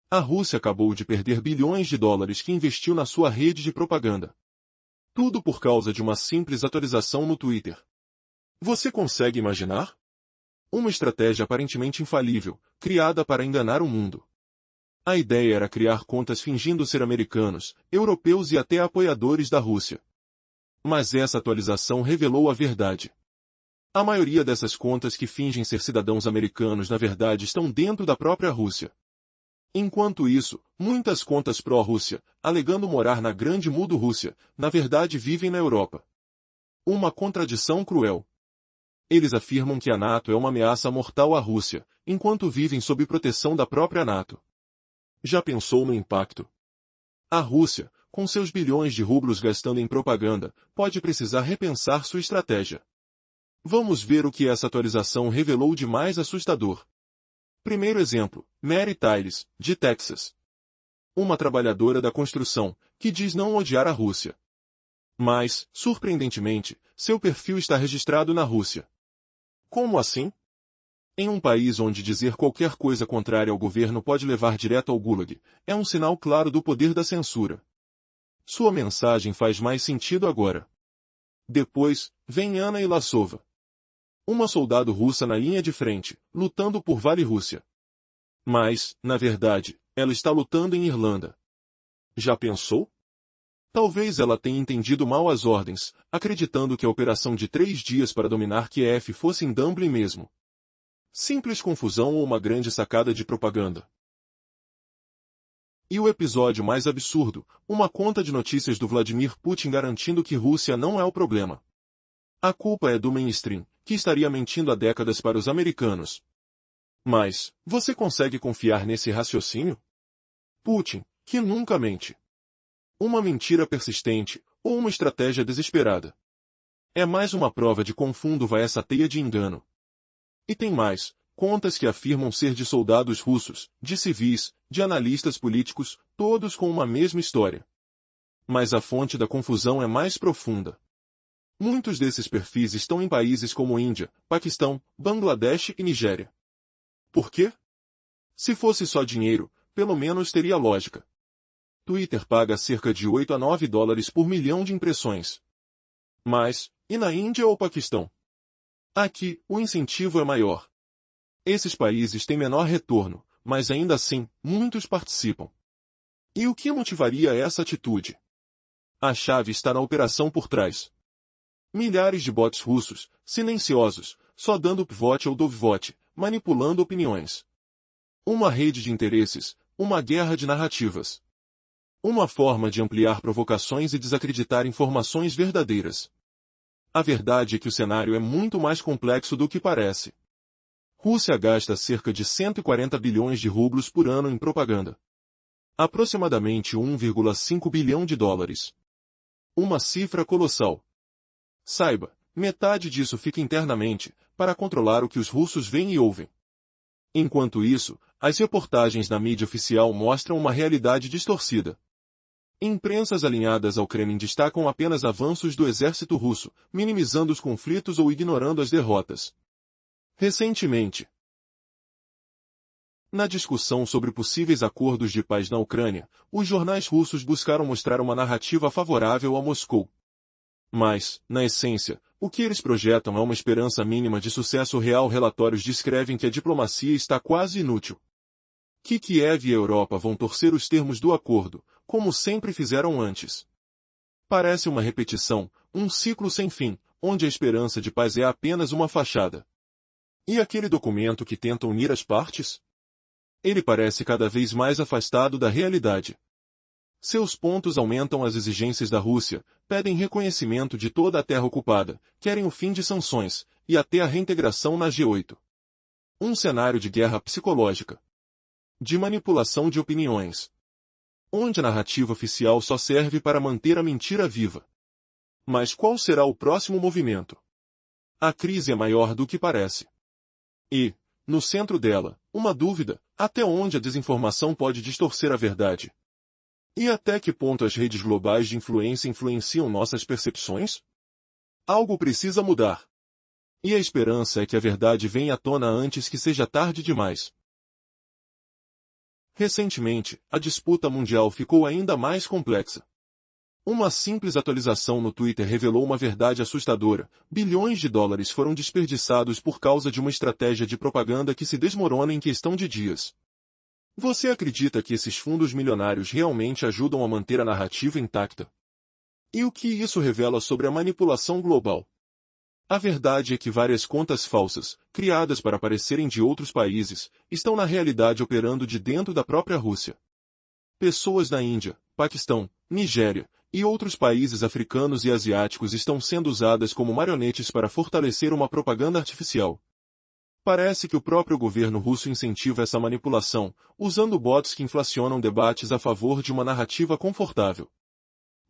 A Rússia acabou de perder bilhões de dólares que investiu na sua rede de propaganda. Tudo por causa de uma simples atualização no Twitter. Você consegue imaginar? Uma estratégia aparentemente infalível, criada para enganar o mundo. A ideia era criar contas fingindo ser americanos, europeus e até apoiadores da Rússia. Mas essa atualização revelou a verdade. A maioria dessas contas que fingem ser cidadãos americanos na verdade estão dentro da própria Rússia. Enquanto isso, muitas contas pró-Rússia, alegando morar na grande mudo-Rússia, na verdade vivem na Europa. Uma contradição cruel. Eles afirmam que a NATO é uma ameaça mortal à Rússia, enquanto vivem sob proteção da própria NATO. Já pensou no impacto? A Rússia, com seus bilhões de rublos gastando em propaganda, pode precisar repensar sua estratégia. Vamos ver o que essa atualização revelou de mais assustador. Primeiro exemplo, Mary Tyles, de Texas. Uma trabalhadora da construção, que diz não odiar a Rússia. Mas, surpreendentemente, seu perfil está registrado na Rússia. Como assim? Em um país onde dizer qualquer coisa contrária ao governo pode levar direto ao Gulag, é um sinal claro do poder da censura. Sua mensagem faz mais sentido agora. Depois, vem Anna Ilasova. Uma soldado russa na linha de frente, lutando por Vale Rússia. Mas, na verdade, ela está lutando em Irlanda. Já pensou? Talvez ela tenha entendido mal as ordens, acreditando que a operação de 3 dias para dominar Kiev fosse em Dublin mesmo. Simples confusão ou uma grande sacada de propaganda? E o episódio mais absurdo, uma conta de notícias do Vladimir Putin garantindo que Rússia não é o problema. A culpa é do mainstream, que estaria mentindo há décadas para os americanos. Mas, você consegue confiar nesse raciocínio? Putin, que nunca mente. Uma mentira persistente, ou uma estratégia desesperada. É mais uma prova de quão fundo vai essa teia de engano. E tem mais, contas que afirmam ser de soldados russos, de civis, de analistas políticos, todos com uma mesma história. Mas a fonte da confusão é mais profunda. Muitos desses perfis estão em países como Índia, Paquistão, Bangladesh e Nigéria. Por quê? Se fosse só dinheiro, pelo menos teria lógica. Twitter paga cerca de 8 a 9 dólares por milhão de impressões. Mas, e na Índia ou Paquistão? Aqui, o incentivo é maior. Esses países têm menor retorno, mas ainda assim, muitos participam. E o que motivaria essa atitude? A chave está na operação por trás. Milhares de bots russos, silenciosos, só dando upvote ou dovevote, manipulando opiniões. Uma rede de interesses, uma guerra de narrativas. Uma forma de ampliar provocações e desacreditar informações verdadeiras. A verdade é que o cenário é muito mais complexo do que parece. Rússia gasta cerca de 140 bilhões de rublos por ano em propaganda. Aproximadamente 1,5 bilhão de dólares. Uma cifra colossal. Saiba, metade disso fica internamente, para controlar o que os russos veem e ouvem. Enquanto isso, as reportagens na mídia oficial mostram uma realidade distorcida. Imprensas alinhadas ao Kremlin destacam apenas avanços do exército russo, minimizando os conflitos ou ignorando as derrotas. Recentemente, na discussão sobre possíveis acordos de paz na Ucrânia, os jornais russos buscaram mostrar uma narrativa favorável a Moscou. Mas, na essência, o que eles projetam é uma esperança mínima de sucesso real. Relatórios descrevem que a diplomacia está quase inútil. Que Kiev e a Europa vão torcer os termos do acordo, como sempre fizeram antes. Parece uma repetição, um ciclo sem fim, onde a esperança de paz é apenas uma fachada. E aquele documento que tenta unir as partes? Ele parece cada vez mais afastado da realidade. Seus pontos aumentam as exigências da Rússia, pedem reconhecimento de toda a terra ocupada, querem o fim de sanções, e até a reintegração na G8. Um cenário de guerra psicológica. De manipulação de opiniões. Onde a narrativa oficial só serve para manter a mentira viva. Mas qual será o próximo movimento? A crise é maior do que parece. E, no centro dela, uma dúvida: até onde a desinformação pode distorcer a verdade? E até que ponto as redes globais de influência influenciam nossas percepções? Algo precisa mudar. E a esperança é que a verdade venha à tona antes que seja tarde demais. Recentemente, a disputa mundial ficou ainda mais complexa. Uma simples atualização no Twitter revelou uma verdade assustadora: bilhões de dólares foram desperdiçados por causa de uma estratégia de propaganda que se desmorona em questão de dias. Você acredita que esses fundos milionários realmente ajudam a manter a narrativa intacta? E o que isso revela sobre a manipulação global? A verdade é que várias contas falsas, criadas para parecerem de outros países, estão na realidade operando de dentro da própria Rússia. Pessoas da Índia, Paquistão, Nigéria e outros países africanos e asiáticos estão sendo usadas como marionetes para fortalecer uma propaganda artificial. Parece que o próprio governo russo incentiva essa manipulação, usando bots que inflacionam debates a favor de uma narrativa confortável.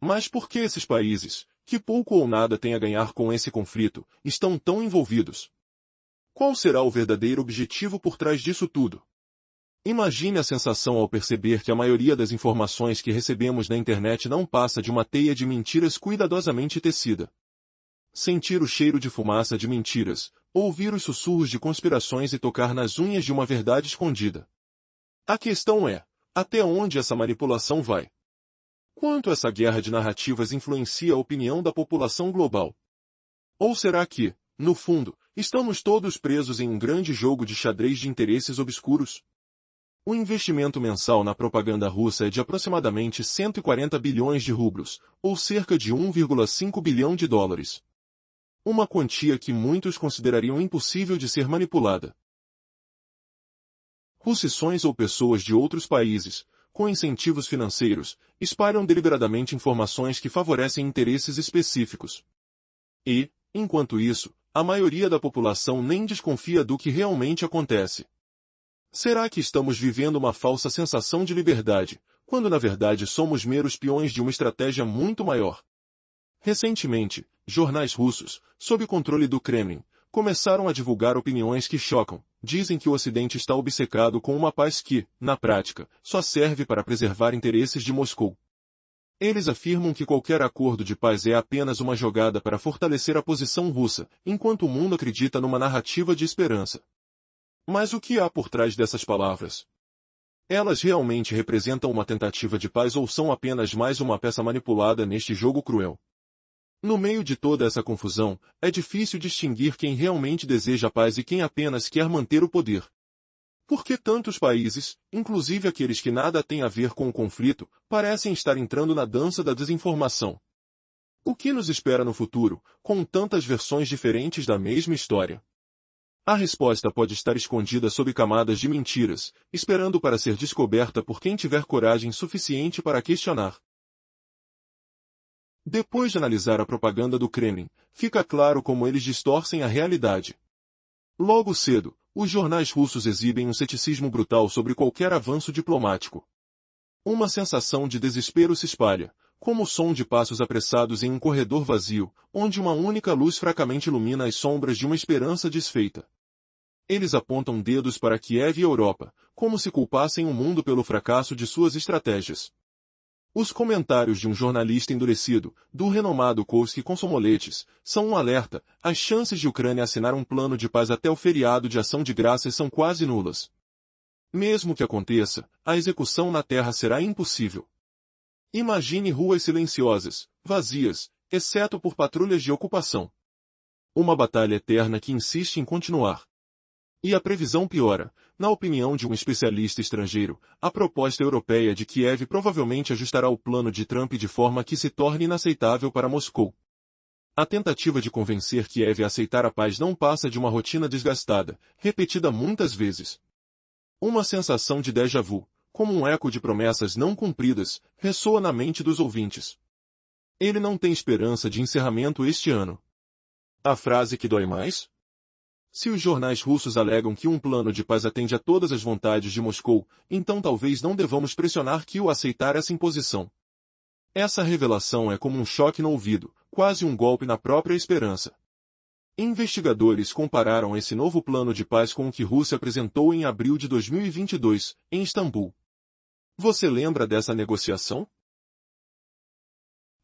Mas por que esses países, que pouco ou nada têm a ganhar com esse conflito, estão tão envolvidos? Qual será o verdadeiro objetivo por trás disso tudo? Imagine a sensação ao perceber que a maioria das informações que recebemos na internet não passa de uma teia de mentiras cuidadosamente tecida. Sentir o cheiro de fumaça de mentiras, ouvir os sussurros de conspirações e tocar nas unhas de uma verdade escondida. A questão é, até onde essa manipulação vai? Quanto essa guerra de narrativas influencia a opinião da população global? Ou será que, no fundo, estamos todos presos em um grande jogo de xadrez de interesses obscuros? O investimento mensal na propaganda russa é de aproximadamente 140 bilhões de rublos, ou cerca de 1,5 bilhão de dólares. Uma quantia que muitos considerariam impossível de ser manipulada. Russissões ou pessoas de outros países, com incentivos financeiros, espalham deliberadamente informações que favorecem interesses específicos. E, enquanto isso, a maioria da população nem desconfia do que realmente acontece. Será que estamos vivendo uma falsa sensação de liberdade, quando na verdade somos meros peões de uma estratégia muito maior? Recentemente, jornais russos, sob controle do Kremlin, começaram a divulgar opiniões que chocam. Dizem que o Ocidente está obcecado com uma paz que, na prática, só serve para preservar interesses de Moscou. Eles afirmam que qualquer acordo de paz é apenas uma jogada para fortalecer a posição russa, enquanto o mundo acredita numa narrativa de esperança. Mas o que há por trás dessas palavras? Elas realmente representam uma tentativa de paz ou são apenas mais uma peça manipulada neste jogo cruel? No meio de toda essa confusão, é difícil distinguir quem realmente deseja a paz e quem apenas quer manter o poder. Por que tantos países, inclusive aqueles que nada têm a ver com o conflito, parecem estar entrando na dança da desinformação? O que nos espera no futuro, com tantas versões diferentes da mesma história? A resposta pode estar escondida sob camadas de mentiras, esperando para ser descoberta por quem tiver coragem suficiente para questionar. Depois de analisar a propaganda do Kremlin, fica claro como eles distorcem a realidade. Logo cedo, os jornais russos exibem um ceticismo brutal sobre qualquer avanço diplomático. Uma sensação de desespero se espalha, como o som de passos apressados em um corredor vazio, onde uma única luz fracamente ilumina as sombras de uma esperança desfeita. Eles apontam dedos para Kiev e Europa, como se culpassem o mundo pelo fracasso de suas estratégias. Os comentários de um jornalista endurecido, do renomado Kursk Komsomoletes, são um alerta: as chances de Ucrânia assinar um plano de paz até o feriado de ação de graças são quase nulas. Mesmo que aconteça, a execução na terra será impossível. Imagine ruas silenciosas, vazias, exceto por patrulhas de ocupação. Uma batalha eterna que insiste em continuar. E a previsão piora. Na opinião de um especialista estrangeiro, a proposta europeia de Kiev provavelmente ajustará o plano de Trump de forma que se torne inaceitável para Moscou. A tentativa de convencer Kiev a aceitar a paz não passa de uma rotina desgastada, repetida muitas vezes. Uma sensação de déjà vu, como um eco de promessas não cumpridas, ressoa na mente dos ouvintes. Ele não tem esperança de encerramento este ano. A frase que dói mais? Se os jornais russos alegam que um plano de paz atende a todas as vontades de Moscou, então talvez não devamos pressionar Kiev a aceitar essa imposição. Essa revelação é como um choque no ouvido, quase um golpe na própria esperança. Investigadores compararam esse novo plano de paz com o que Rússia apresentou em abril de 2022, em Istambul. Você lembra dessa negociação?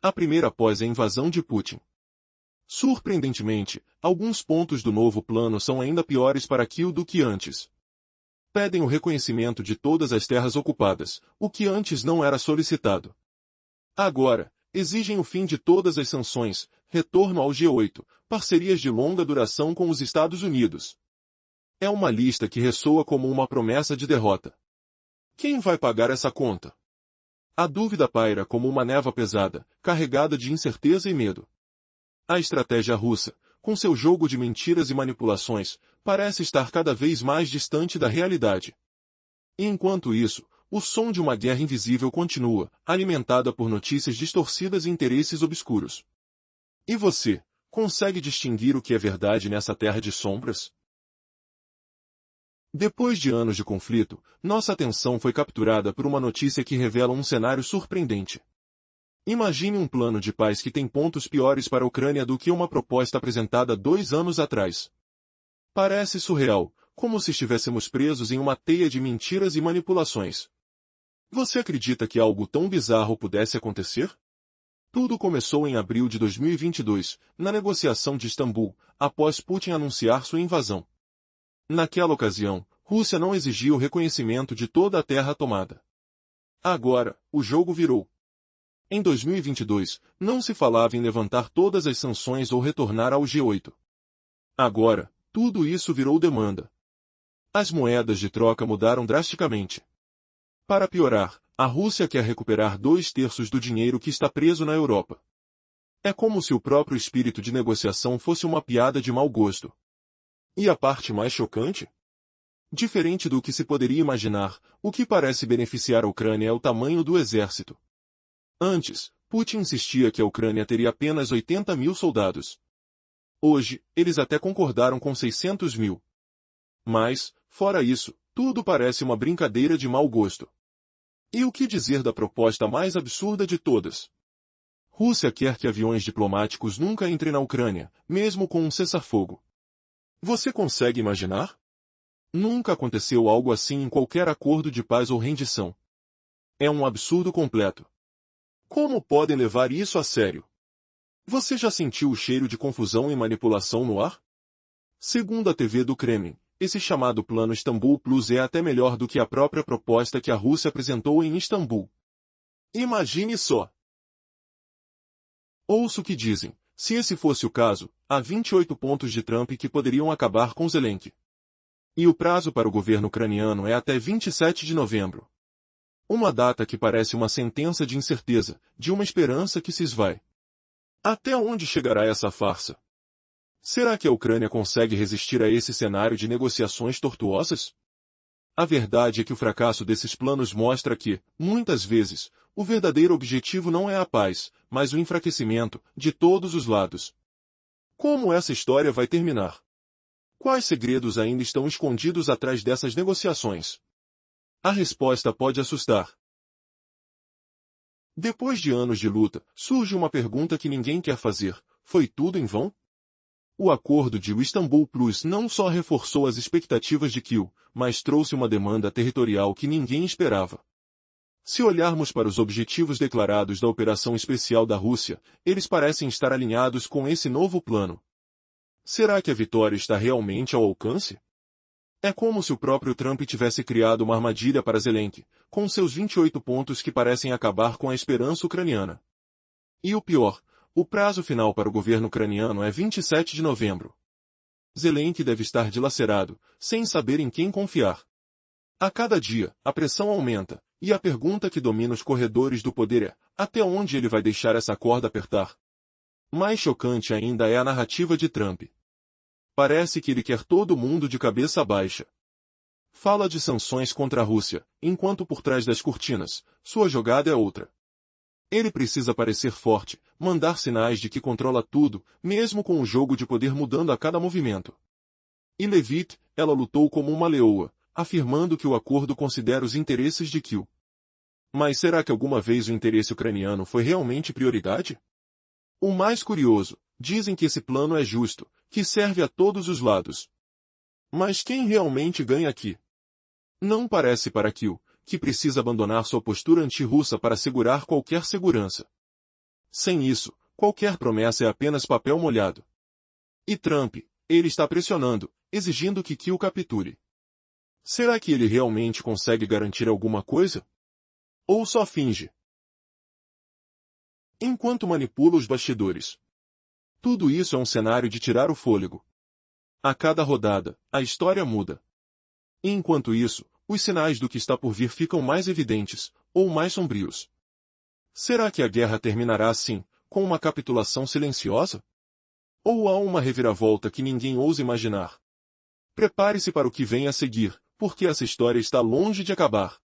A primeira após a invasão de Putin. Surpreendentemente, alguns pontos do novo plano são ainda piores para Kiev do que antes. Pedem o reconhecimento de todas as terras ocupadas, o que antes não era solicitado. Agora, exigem o fim de todas as sanções, retorno ao G8, parcerias de longa duração com os Estados Unidos. É uma lista que ressoa como uma promessa de derrota. Quem vai pagar essa conta? A dúvida paira como uma névoa pesada, carregada de incerteza e medo. A estratégia russa, com seu jogo de mentiras e manipulações, parece estar cada vez mais distante da realidade. E enquanto isso, o som de uma guerra invisível continua, alimentada por notícias distorcidas e interesses obscuros. E você, consegue distinguir o que é verdade nessa terra de sombras? Depois de anos de conflito, nossa atenção foi capturada por uma notícia que revela um cenário surpreendente. Imagine um plano de paz que tem pontos piores para a Ucrânia do que uma proposta apresentada 2 anos atrás. Parece surreal, como se estivéssemos presos em uma teia de mentiras e manipulações. Você acredita que algo tão bizarro pudesse acontecer? Tudo começou em abril de 2022, na negociação de Istambul, após Putin anunciar sua invasão. Naquela ocasião, Rússia não exigia o reconhecimento de toda a terra tomada. Agora, o jogo virou. Em 2022, não se falava em levantar todas as sanções ou retornar ao G8. Agora, tudo isso virou demanda. As moedas de troca mudaram drasticamente. Para piorar, a Rússia quer recuperar 2/3 do dinheiro que está preso na Europa. É como se o próprio espírito de negociação fosse uma piada de mau gosto. E a parte mais chocante? Diferente do que se poderia imaginar, o que parece beneficiar a Ucrânia é o tamanho do exército. Antes, Putin insistia que a Ucrânia teria apenas 80 mil soldados. Hoje, eles até concordaram com 600 mil. Mas, fora isso, tudo parece uma brincadeira de mau gosto. E o que dizer da proposta mais absurda de todas? Rússia quer que aviões diplomáticos nunca entrem na Ucrânia, mesmo com um cessar-fogo. Você consegue imaginar? Nunca aconteceu algo assim em qualquer acordo de paz ou rendição. É um absurdo completo. Como podem levar isso a sério? Você já sentiu o cheiro de confusão e manipulação no ar? Segundo a TV do Kremlin, esse chamado Plano Istambul Plus é até melhor do que a própria proposta que a Rússia apresentou em Istambul. Imagine só! Ouça o que dizem. Se esse fosse o caso, há 28 pontos de Trump que poderiam acabar com Zelensky. E o prazo para o governo ucraniano é até 27 de novembro. Uma data que parece uma sentença de incerteza, de uma esperança que se esvai. Até onde chegará essa farsa? Será que a Ucrânia consegue resistir a esse cenário de negociações tortuosas? A verdade é que o fracasso desses planos mostra que, muitas vezes, o verdadeiro objetivo não é a paz, mas o enfraquecimento, de todos os lados. Como essa história vai terminar? Quais segredos ainda estão escondidos atrás dessas negociações? A resposta pode assustar. Depois de anos de luta, surge uma pergunta que ninguém quer fazer: foi tudo em vão? O acordo de Istambul Plus não só reforçou as expectativas de Kyiv, mas trouxe uma demanda territorial que ninguém esperava. Se olharmos para os objetivos declarados da operação especial da Rússia, eles parecem estar alinhados com esse novo plano. Será que a vitória está realmente ao alcance? É como se o próprio Trump tivesse criado uma armadilha para Zelensky, com seus 28 pontos que parecem acabar com a esperança ucraniana. E o pior, o prazo final para o governo ucraniano é 27 de novembro. Zelensky deve estar dilacerado, sem saber em quem confiar. A cada dia, a pressão aumenta, e a pergunta que domina os corredores do poder é: até onde ele vai deixar essa corda apertar? Mais chocante ainda é a narrativa de Trump. Parece que ele quer todo mundo de cabeça baixa. Fala de sanções contra a Rússia, enquanto por trás das cortinas, sua jogada é outra. Ele precisa parecer forte, mandar sinais de que controla tudo, mesmo com o jogo de poder mudando a cada movimento. E Levit, ela lutou como uma leoa, afirmando que o acordo considera os interesses de Kyiv. Mas será que alguma vez o interesse ucraniano foi realmente prioridade? O mais curioso, dizem que esse plano é justo, que serve a todos os lados. Mas quem realmente ganha aqui? Não parece para Kyiv, que precisa abandonar sua postura anti-russa para assegurar qualquer segurança. Sem isso, qualquer promessa é apenas papel molhado. E Trump, ele está pressionando, exigindo que Kyiv capture. Será que ele realmente consegue garantir alguma coisa? Ou só finge? Enquanto manipula os bastidores. Tudo isso é um cenário de tirar o fôlego. A cada rodada, a história muda. E enquanto isso, os sinais do que está por vir ficam mais evidentes, ou mais sombrios. Será que a guerra terminará assim, com uma capitulação silenciosa? Ou há uma reviravolta que ninguém ousa imaginar? Prepare-se para o que vem a seguir, porque essa história está longe de acabar.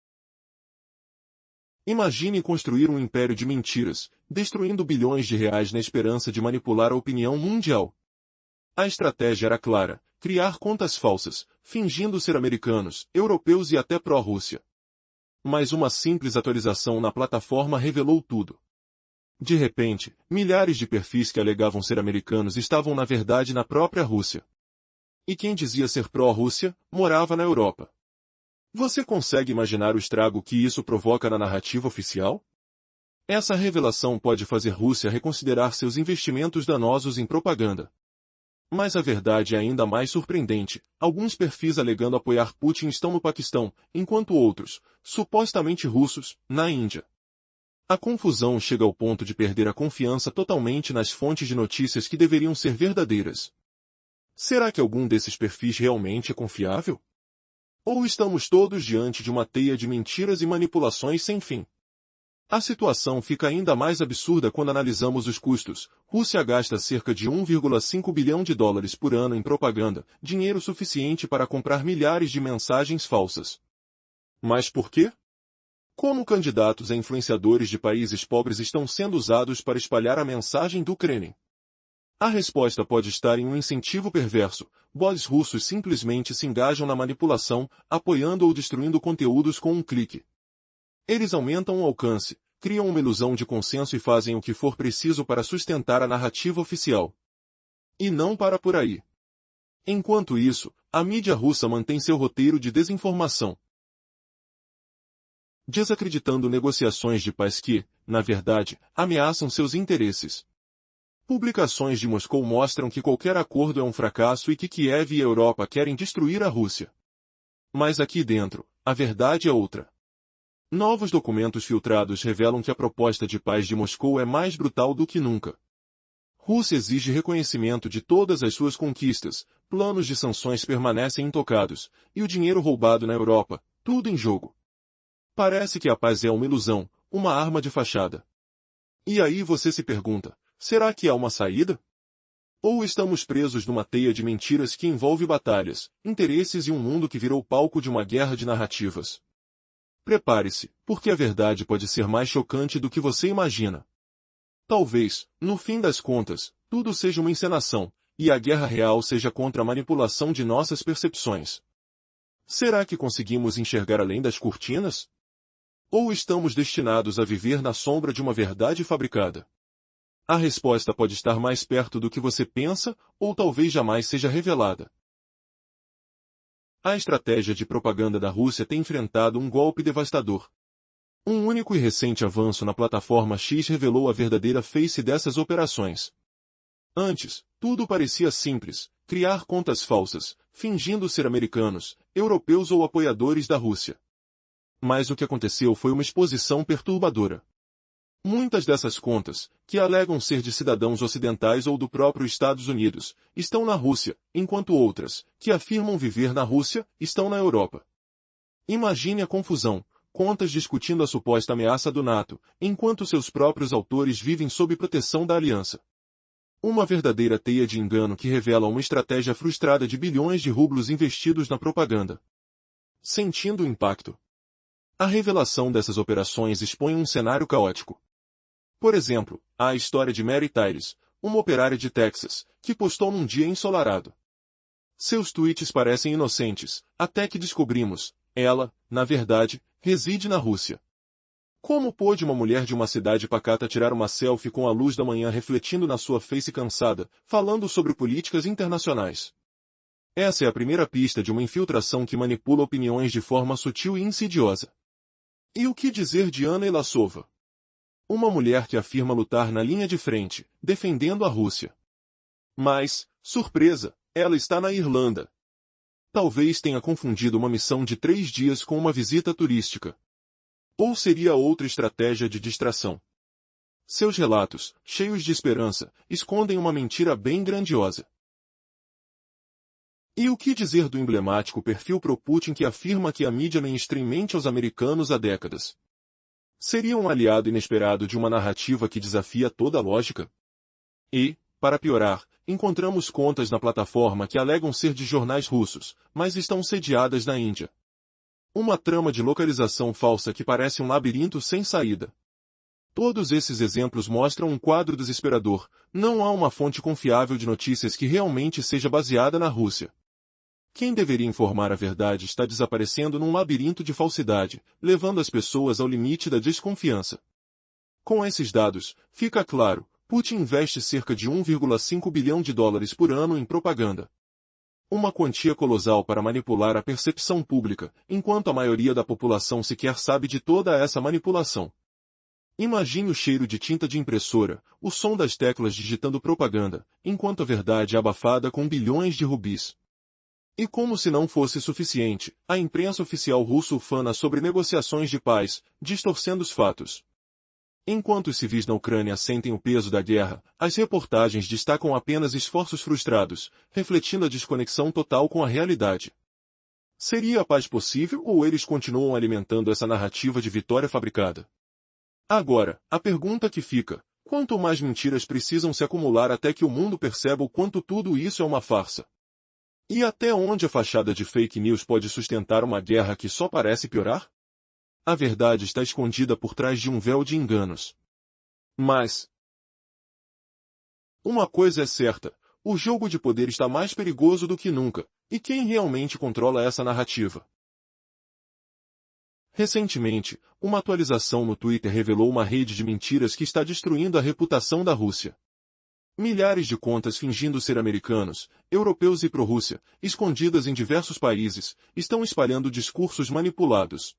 Imagine construir um império de mentiras, destruindo bilhões de reais na esperança de manipular a opinião mundial. A estratégia era clara: criar contas falsas, fingindo ser americanos, europeus e até pró-Rússia. Mas uma simples atualização na plataforma revelou tudo. De repente, milhares de perfis que alegavam ser americanos estavam na verdade na própria Rússia. E quem dizia ser pró-Rússia, morava na Europa. Você consegue imaginar o estrago que isso provoca na narrativa oficial? Essa revelação pode fazer Rússia reconsiderar seus investimentos danosos em propaganda. Mas a verdade é ainda mais surpreendente: alguns perfis alegando apoiar Putin estão no Paquistão, enquanto outros, supostamente russos, na Índia. A confusão chega ao ponto de perder a confiança totalmente nas fontes de notícias que deveriam ser verdadeiras. Será que algum desses perfis realmente é confiável? Ou estamos todos diante de uma teia de mentiras e manipulações sem fim? A situação fica ainda mais absurda quando analisamos os custos. Rússia gasta cerca de 1,5 bilhão de dólares por ano em propaganda, dinheiro suficiente para comprar milhares de mensagens falsas. Mas por quê? Como candidatos a influenciadores de países pobres estão sendo usados para espalhar a mensagem do Kremlin? A resposta pode estar em um incentivo perverso. Bots russos simplesmente se engajam na manipulação, apoiando ou destruindo conteúdos com um clique. Eles aumentam o alcance, criam uma ilusão de consenso e fazem o que for preciso para sustentar a narrativa oficial. E não para por aí. Enquanto isso, a mídia russa mantém seu roteiro de desinformação, desacreditando negociações de paz que, na verdade, ameaçam seus interesses. Publicações de Moscou mostram que qualquer acordo é um fracasso e que Kiev e a Europa querem destruir a Rússia. Mas aqui dentro, a verdade é outra. Novos documentos filtrados revelam que a proposta de paz de Moscou é mais brutal do que nunca. Rússia exige reconhecimento de todas as suas conquistas, planos de sanções permanecem intocados, e o dinheiro roubado na Europa, tudo em jogo. Parece que a paz é uma ilusão, uma arma de fachada. E aí você se pergunta: será que há uma saída? Ou estamos presos numa teia de mentiras que envolve batalhas, interesses e um mundo que virou palco de uma guerra de narrativas? Prepare-se, porque a verdade pode ser mais chocante do que você imagina. Talvez, no fim das contas, tudo seja uma encenação, e a guerra real seja contra a manipulação de nossas percepções. Será que conseguimos enxergar além das cortinas? Ou estamos destinados a viver na sombra de uma verdade fabricada? A resposta pode estar mais perto do que você pensa, ou talvez jamais seja revelada. A estratégia de propaganda da Rússia tem enfrentado um golpe devastador. Um único e recente avanço na plataforma X revelou a verdadeira face dessas operações. Antes, tudo parecia simples: criar contas falsas, fingindo ser americanos, europeus ou apoiadores da Rússia. Mas o que aconteceu foi uma exposição perturbadora. Muitas dessas contas, que alegam ser de cidadãos ocidentais ou do próprio Estados Unidos, estão na Rússia, enquanto outras, que afirmam viver na Rússia, estão na Europa. Imagine a confusão: contas discutindo a suposta ameaça do NATO, enquanto seus próprios autores vivem sob proteção da aliança. Uma verdadeira teia de engano que revela uma estratégia frustrada de bilhões de rublos investidos na propaganda. Sentindo o impacto. A revelação dessas operações expõe um cenário caótico. Por exemplo, há a história de Mary Tyres, uma operária de Texas, que postou num dia ensolarado. Seus tweets parecem inocentes, até que descobrimos: ela, na verdade, reside na Rússia. Como pôde uma mulher de uma cidade pacata tirar uma selfie com a luz da manhã refletindo na sua face cansada, falando sobre políticas internacionais? Essa é a primeira pista de uma infiltração que manipula opiniões de forma sutil e insidiosa. E o que dizer de Anna Ilasova? Uma mulher que afirma lutar na linha de frente, defendendo a Rússia. Mas, surpresa, ela está na Irlanda. Talvez tenha confundido uma missão de 3 dias com uma visita turística. Ou seria outra estratégia de distração. Seus relatos, cheios de esperança, escondem uma mentira bem grandiosa. E o que dizer do emblemático perfil pro-Putin que afirma que a mídia mainstream mente aos americanos há décadas? Seria um aliado inesperado de uma narrativa que desafia toda a lógica? E, para piorar, encontramos contas na plataforma que alegam ser de jornais russos, mas estão sediadas na Índia. Uma trama de localização falsa que parece um labirinto sem saída. Todos esses exemplos mostram um quadro desesperador. Não há uma fonte confiável de notícias que realmente seja baseada na Rússia. Quem deveria informar a verdade está desaparecendo num labirinto de falsidade, levando as pessoas ao limite da desconfiança. Com esses dados, fica claro, Putin investe cerca de 1,5 bilhão de dólares por ano em propaganda. Uma quantia colossal para manipular a percepção pública, enquanto a maioria da população sequer sabe de toda essa manipulação. Imagine o cheiro de tinta de impressora, o som das teclas digitando propaganda, enquanto a verdade é abafada com bilhões de rubis. E como se não fosse suficiente, a imprensa oficial russa ufana sobre negociações de paz, distorcendo os fatos. Enquanto os civis na Ucrânia sentem o peso da guerra, as reportagens destacam apenas esforços frustrados, refletindo a desconexão total com a realidade. Seria a paz possível ou eles continuam alimentando essa narrativa de vitória fabricada? Agora, a pergunta que fica: quanto mais mentiras precisam se acumular até que o mundo perceba o quanto tudo isso é uma farsa? E até onde a fachada de fake news pode sustentar uma guerra que só parece piorar? A verdade está escondida por trás de um véu de enganos. Mas uma coisa é certa, o jogo de poder está mais perigoso do que nunca, e quem realmente controla essa narrativa? Recentemente, uma atualização no Twitter revelou uma rede de mentiras que está destruindo a reputação da Rússia. Milhares de contas fingindo ser americanos, europeus e pró-Rússia, escondidas em diversos países, estão espalhando discursos manipulados.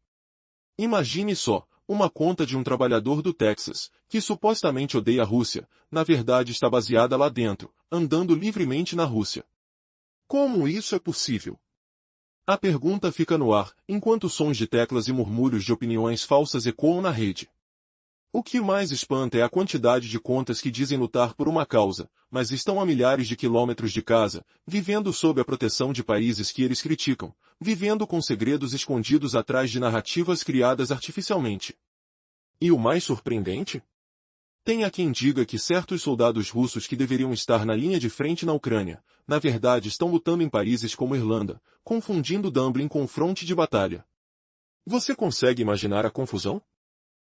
Imagine só, uma conta de um trabalhador do Texas, que supostamente odeia a Rússia, na verdade está baseada lá dentro, andando livremente na Rússia. Como isso é possível? A pergunta fica no ar, enquanto sons de teclas e murmúrios de opiniões falsas ecoam na rede. O que mais espanta é a quantidade de contas que dizem lutar por uma causa, mas estão a milhares de quilômetros de casa, vivendo sob a proteção de países que eles criticam, vivendo com segredos escondidos atrás de narrativas criadas artificialmente. E o mais surpreendente? Tem a quem diga que certos soldados russos que deveriam estar na linha de frente na Ucrânia, na verdade estão lutando em países como Irlanda, confundindo Dublin com fronte de batalha. Você consegue imaginar a confusão?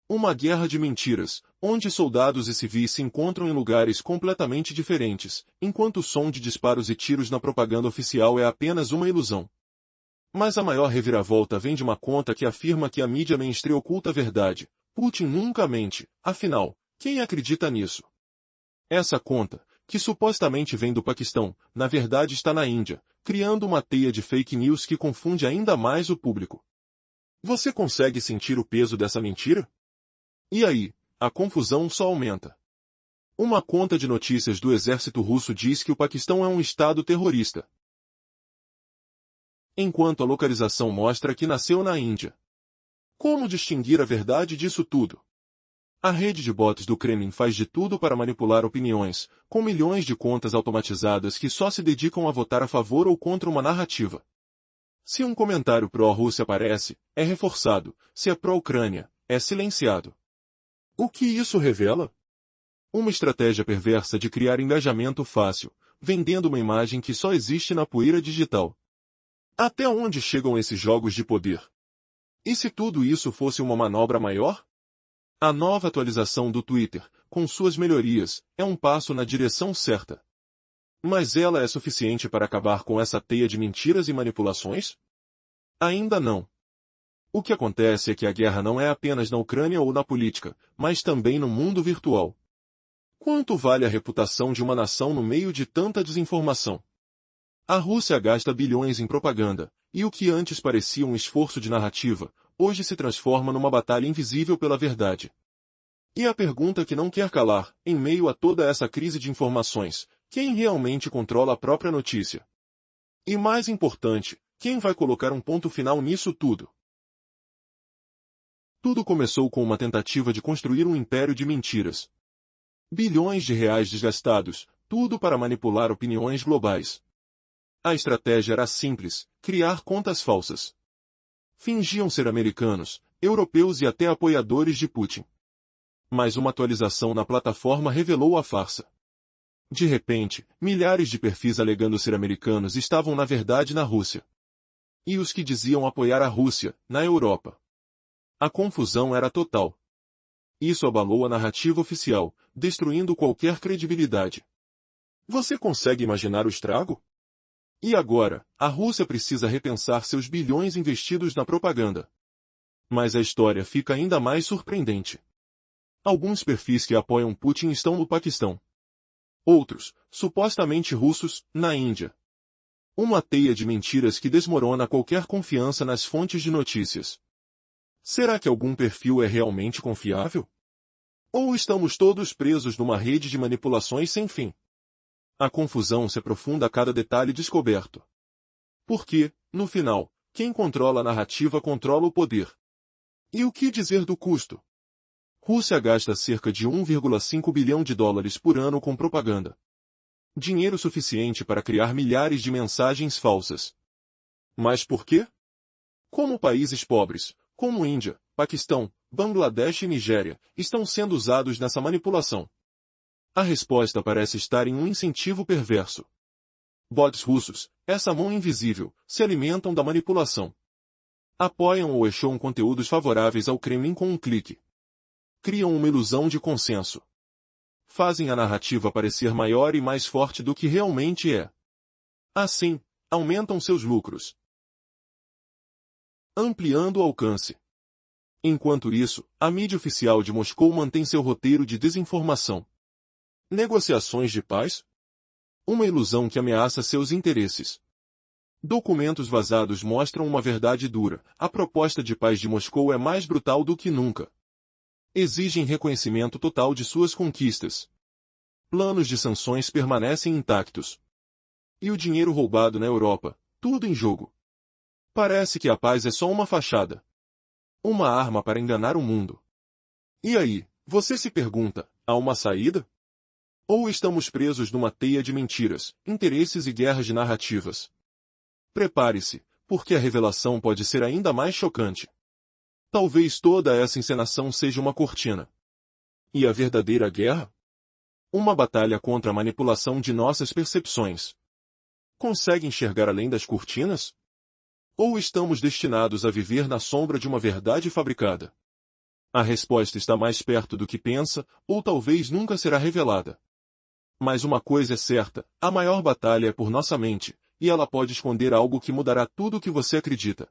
Uma guerra de mentiras, onde soldados e civis se encontram em lugares completamente diferentes, enquanto o som de disparos e tiros na propaganda oficial é apenas uma ilusão. Mas a maior reviravolta vem de uma conta que afirma que a mídia mainstream oculta a verdade. Putin nunca mente, afinal, quem acredita nisso? Essa conta, que supostamente vem do Paquistão, na verdade está na Índia, criando uma teia de fake news que confunde ainda mais o público. Você consegue sentir o peso dessa mentira? E aí, a confusão só aumenta. Uma conta de notícias do exército russo diz que o Paquistão é um estado terrorista, enquanto a localização mostra que nasceu na Índia. Como distinguir a verdade disso tudo? A rede de bots do Kremlin faz de tudo para manipular opiniões, com milhões de contas automatizadas que só se dedicam a votar a favor ou contra uma narrativa. Se um comentário pró-Rússia aparece, é reforçado, se é pró-Ucrânia, é silenciado. O que isso revela? Uma estratégia perversa de criar engajamento fácil, vendendo uma imagem que só existe na poeira digital. Até onde chegam esses jogos de poder? E se tudo isso fosse uma manobra maior? A nova atualização do Twitter, com suas melhorias, é um passo na direção certa. Mas ela é suficiente para acabar com essa teia de mentiras e manipulações? Ainda não. O que acontece é que a guerra não é apenas na Ucrânia ou na política, mas também no mundo virtual. Quanto vale a reputação de uma nação no meio de tanta desinformação? A Rússia gasta bilhões em propaganda, e o que antes parecia um esforço de narrativa, hoje se transforma numa batalha invisível pela verdade. E a pergunta que não quer calar, em meio a toda essa crise de informações, quem realmente controla a própria notícia? E mais importante, Quem vai colocar um ponto final nisso tudo? Tudo começou com uma tentativa de construir um império de mentiras. Bilhões de reais desgastados, tudo para manipular opiniões globais. A estratégia era simples: criar contas falsas. Fingiam ser americanos, europeus e até apoiadores de Putin. Mas uma atualização na plataforma revelou a farsa. De repente, milhares de perfis alegando ser americanos estavam na verdade na Rússia. E os que diziam apoiar a Rússia, na Europa. A confusão era total. Isso abalou a narrativa oficial, destruindo qualquer credibilidade. Você consegue imaginar o estrago? E agora, a Rússia precisa repensar seus bilhões investidos na propaganda. Mas a história fica ainda mais surpreendente. Alguns perfis que apoiam Putin estão no Paquistão. Outros, supostamente russos, na Índia. Uma teia de mentiras que desmorona qualquer confiança nas fontes de notícias. Será que algum perfil é realmente confiável? Ou estamos todos presos numa rede de manipulações sem fim? A confusão se aprofunda a cada detalhe descoberto. Porque, no final, quem controla a narrativa controla o poder. E o que dizer do custo? Rússia gasta cerca de 1,5 bilhão de dólares por ano com propaganda. Dinheiro suficiente para criar milhares de mensagens falsas. Mas por quê? Como países pobres, como Índia, Paquistão, Bangladesh e Nigéria, estão sendo usados nessa manipulação? A resposta parece estar em um incentivo perverso. Bots russos, essa mão invisível, se alimentam da manipulação. Apoiam ou echam conteúdos favoráveis ao Kremlin com um clique. Criam uma ilusão de consenso. Fazem a narrativa parecer maior e mais forte do que realmente é. Assim, aumentam seus lucros. Ampliando o alcance. Enquanto isso, a mídia oficial de Moscou mantém seu roteiro de desinformação. Negociações de paz? Uma ilusão que ameaça seus interesses. Documentos vazados mostram uma verdade dura: a proposta de paz de Moscou é mais brutal do que nunca. Exigem reconhecimento total de suas conquistas. Planos de sanções permanecem intactos. E o dinheiro roubado na Europa, tudo em jogo. Parece que a paz é só uma fachada. Uma arma para enganar o mundo. E aí, você se pergunta, há uma saída? Ou estamos presos numa teia de mentiras, interesses e guerras de narrativas? Prepare-se, porque a revelação pode ser ainda mais chocante. Talvez toda essa encenação seja uma cortina. E a verdadeira guerra? Uma batalha contra a manipulação de nossas percepções. Consegue enxergar além das cortinas? Ou estamos destinados a viver na sombra de uma verdade fabricada? A resposta está mais perto do que pensa, ou talvez nunca será revelada. Mas uma coisa é certa: a maior batalha é por nossa mente, e ela pode esconder algo que mudará tudo o que você acredita.